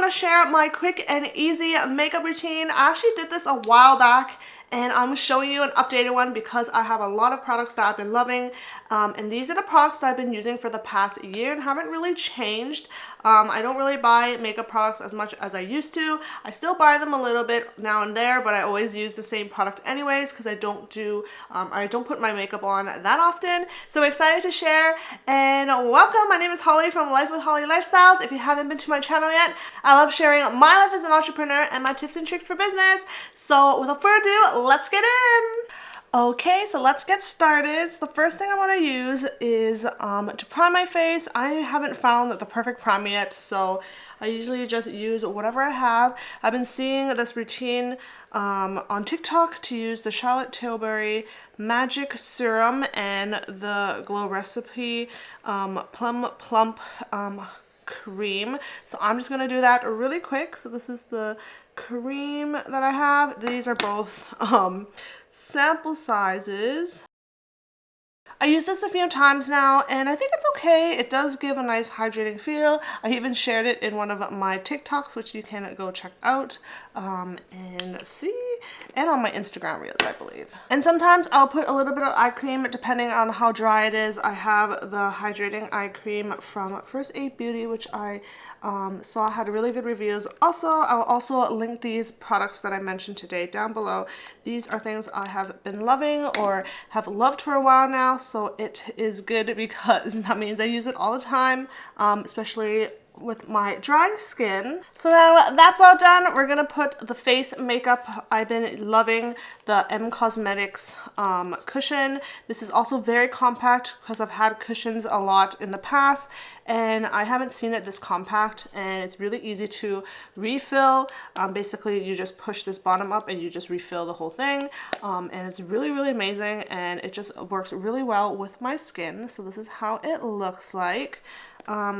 to share my quick and easy makeup routine. I actually did this a while back, and I'm showing you an updated one because I have a lot of products that I've been loving, and these are the products that I've been using for the past year and haven't really changed. I don't really buy makeup products as much as I used to. I still buy them a little bit now and there, but I always use the same product anyways because I don't put my makeup on that often. So I'm excited to share, and welcome. My name is Holly from Life with Holly Lifestyles. If you haven't been to my channel yet, I love sharing my life as an entrepreneur and my tips and tricks for business. So without further ado, let's get in. Okay, so let's get started. So the first thing I want to use is to prime my face. I haven't found the perfect primer yet, so I usually just use whatever I have. I've been seeing this routine on TikTok to use the Charlotte Tilbury Magic Serum and the Glow Recipe Plump cream. So I'm just going to do that really quick. So this is the cream that I have. These are both sample sizes. I used this a few times now, and I think it's okay. It does give a nice hydrating feel. I even shared it in one of my TikToks, which you can go check out and see, and on my Instagram reels, I believe. And sometimes I'll put a little bit of eye cream depending on how dry it is. I have the hydrating eye cream from First Aid Beauty, which I saw had really good reviews. Also, I'll also link these products that I mentioned today down below. These are things I have been loving or have loved for a while now, so it is good because that means I use it all the time, especially with my dry skin. So now that's all done, we're gonna put the face makeup. I've been loving the M Cosmetics cushion. This is also very compact because I've had cushions a lot in the past, and I haven't seen it this compact, and it's really easy to refill. Basically, you just push this bottom up and you just refill the whole thing, and it's really, really amazing, and it just works really well with my skin. So this is how it looks like.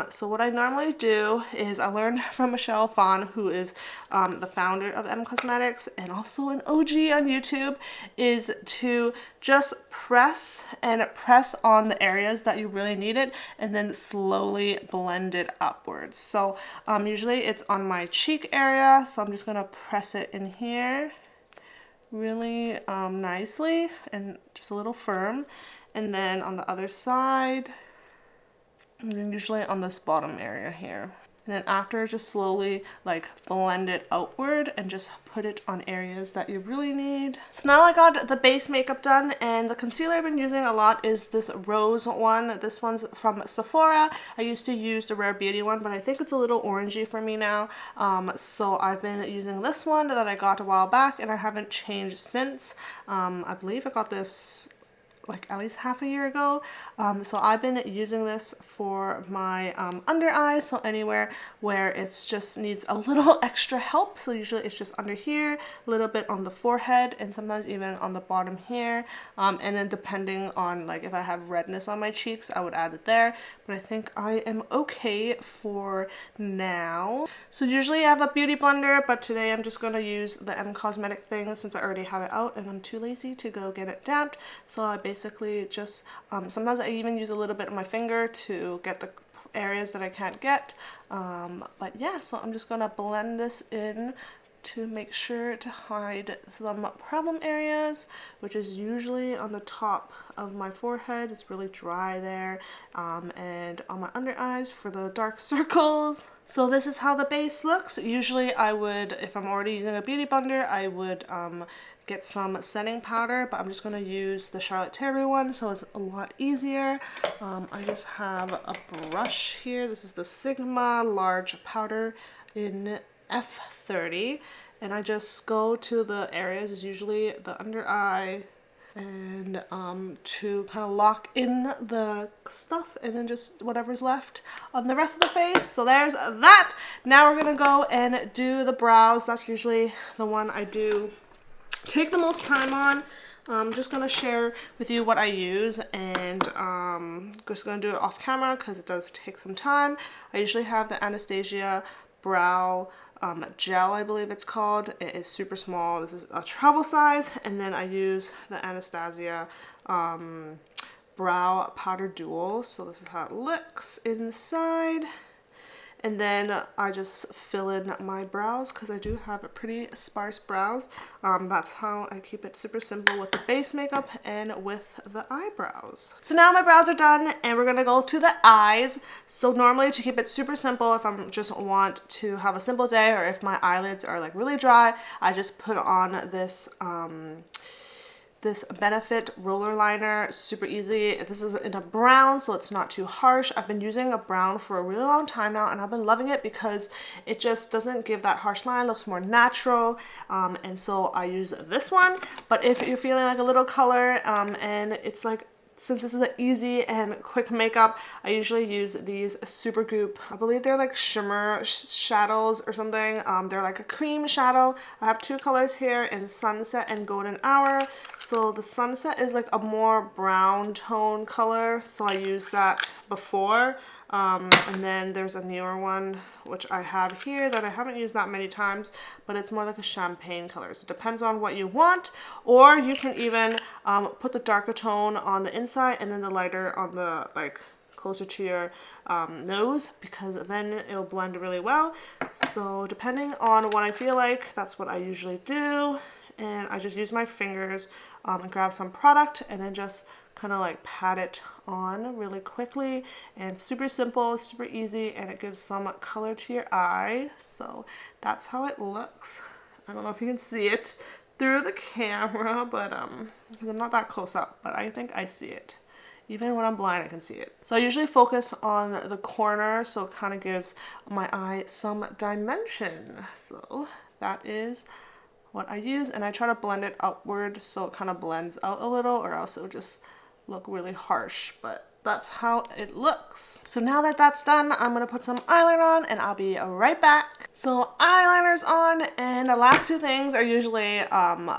So what I normally do is I learned from Michelle Phan, who is the founder of M Cosmetics and also an OG on YouTube, is to just press on the areas that you really need it and then slowly blend it upwards. So usually it's on my cheek area, so I'm just going to press it in here really nicely and just a little firm, and then on the other side, and usually on this bottom area here. And then after, just slowly like blend it outward and just put it on areas that you really need. So now I got the base makeup done, and the concealer I've been using a lot is this rose one. This one's from Sephora. I used to use the Rare Beauty one, but I think it's a little orangey for me now. So I've been using this one that I got a while back, and I haven't changed since. I believe I got this like at least half a year ago. So I've been using this for my under eyes, so anywhere where it's just needs a little extra help. So usually it's just under here, a little bit on the forehead, and sometimes even on the bottom here. And then depending on like if I have redness on my cheeks, I would add it there, but I think I am okay for now. So usually I have a beauty blender, but today I'm just gonna use the M Cosmetic thing since I already have it out and I'm too lazy to go get it damped. So I basically just, sometimes I even use a little bit of my finger to get the areas that I can't get. But yeah, so I'm just gonna blend this in to make sure to hide some problem areas, which is usually on the top of my forehead. It's really dry there, and on my under eyes for the dark circles. So this is how the base looks. Usually I would, if I'm already using a beauty blender, I would get some setting powder, but I'm just going to use the Charlotte Tilbury one, so it's a lot easier. I just have a brush here. This is the Sigma large powder in F30, and I just go to the areas, usually the under eye, and to kind of lock in the stuff, and then just whatever's left on the rest of the face. So there's that. Now we're gonna go and do the brows. That's usually the one I do take the most time on. I'm just gonna share with you what I use, and just gonna do it off camera because it does take some time. I usually have the Anastasia brow gel, I believe it's called. It is super small. This is a travel size, and then I use the Anastasia brow powder dual. So this is how it looks inside. And then I just fill in my brows because I do have a pretty sparse brows. That's how I keep it super simple with the base makeup and with the eyebrows. So now my brows are done and we're gonna go to the eyes. So normally, to keep it super simple, if I just want to have a simple day or if my eyelids are like really dry, I just put on this this Benefit roller liner. Super easy. This is in a brown, so it's not too harsh. I've been using a brown for a really long time now and I've been loving it because it just doesn't give that harsh line, looks more natural, and so I use this one. But if you're feeling like a little color and it's like, since this is an easy and quick makeup, I usually use these Supergoop. I believe they're like shimmer shadows or something. They're like a cream shadow. I have two colors here in Sunset and Golden Hour. So the Sunset is like a more brown tone color, so I used that before. And then there's a newer one which I have here that I haven't used that many times, but it's more like a champagne color. So it depends on what you want, or you can even put the darker tone on the inside and then the lighter on the like closer to your nose, because then it'll blend really well. So depending on what I feel like, that's what I usually do. And I just use my fingers and grab some product and then just kind of like pat it on really quickly, and super simple, super easy, and it gives some color to your eye. So that's how it looks. I don't know if you can see it through the camera, but because I'm not that close up, but I think I see it. Even when I'm blind, I can see it. So I usually focus on the corner, so it kind of gives my eye some dimension. So that is what I use, and I try to blend it upward so it kind of blends out a little, or else it'll just look really harsh, but that's how it looks. So now that that's done, I'm gonna put some eyeliner on and I'll be right back. So eyeliner's on, and the last two things are usually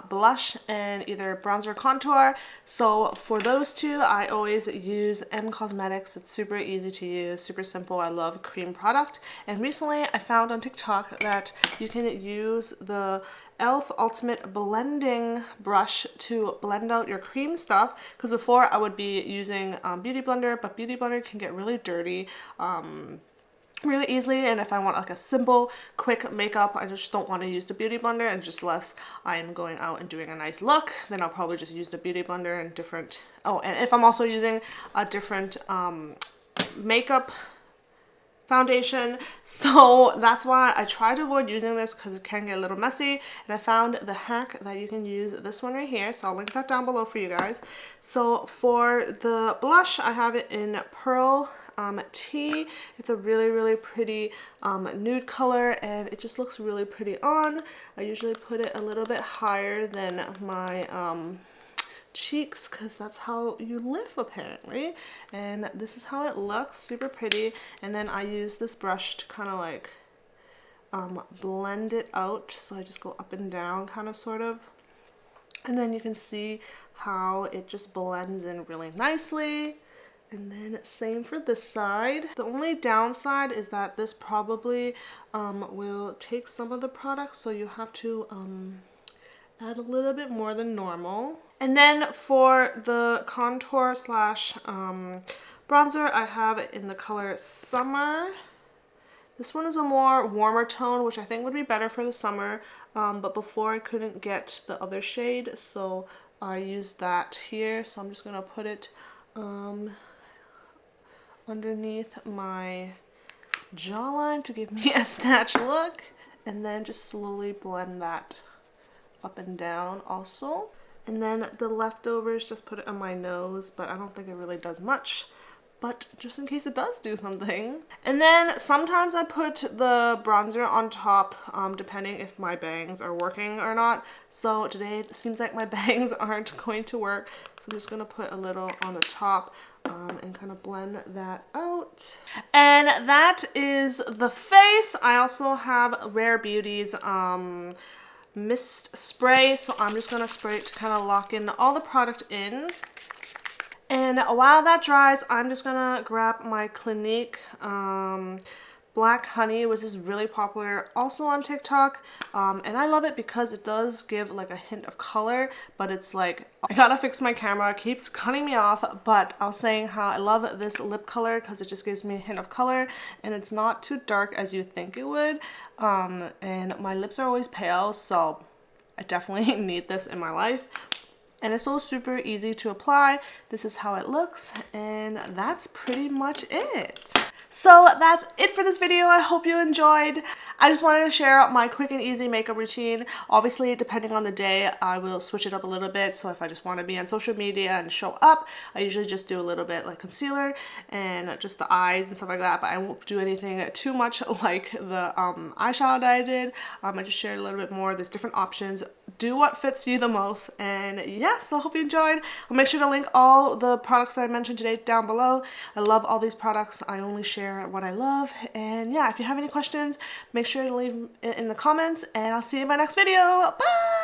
blush and either bronzer or contour. So for those two, I always use M Cosmetics. It's super easy to use, super simple. I love cream product. And recently I found on TikTok that you can use the e.l.f. Ultimate Blending Brush to blend out your cream stuff, because before I would be using Beauty Blender, but Beauty Blender can get really dirty really easily, and if I want like a simple quick makeup, I just don't want to use the Beauty Blender, and just less I'm going out and doing a nice look, then I'll probably just use the Beauty Blender and different, oh, and if I'm also using a different makeup foundation. So that's why I try to avoid using this, because it can get a little messy, and I found the hack that you can use this one right here, so I'll link that down below for you guys. So for the blush, I have it in Pearl Tea. It's a really pretty nude color, and it just looks really pretty on. I usually put it a little bit higher than my cheeks, because that's how you live apparently, and this is how it looks, super pretty. And then I use this brush to kind of like blend it out, so I just go up and down kind of sort of, and then you can see how it just blends in really nicely. And then same for this side. The only downside is that this probably will take some of the product, so you have to add a little bit more than normal. And then for the contour slash bronzer, I have it in the color Summer. This one is a more warmer tone, which I think would be better for the summer, but before I couldn't get the other shade, so I used that here. So I'm just gonna put it underneath my jawline to give me a snatch look, and then just slowly blend that up and down also. And then the leftovers, just put it on my nose, but I don't think it really does much, but just in case it does do something. And then sometimes I put the bronzer on top, depending if my bangs are working or not. So today it seems like my bangs aren't going to work, so I'm just gonna put a little on the top and kind of blend that out. And that is the face. I also have Rare Beauty's mist spray, so I'm just gonna spray it to kind of lock in all the product in. And while that dries, I'm just gonna grab my Clinique Black Honey, which is really popular also on TikTok, and I love it because it does give like a hint of color, but it's like, I gotta fix my camera, it keeps cutting me off, but I was saying how I love this lip color because it just gives me a hint of color and it's not too dark as you think it would, and my lips are always pale, so I definitely need this in my life. And it's so super easy to apply. This is how it looks, and that's pretty much it. So that's it for this video. I hope you enjoyed. I just wanted to share my quick and easy makeup routine. Obviously, depending on the day, I will switch it up a little bit. So if I just want to be on social media and show up, I usually just do a little bit like concealer and just the eyes and stuff like that. But I won't do anything too much like the eyeshadow that I did. I just shared a little bit more. There's different options. Do what fits you the most. And yeah, so I hope you enjoyed. I'll make sure to link all the products that I mentioned today down below. I love all these products. I only share what I love. And yeah, if you have any questions, make sure to leave it in the comments, and I'll see you in my next video. Bye!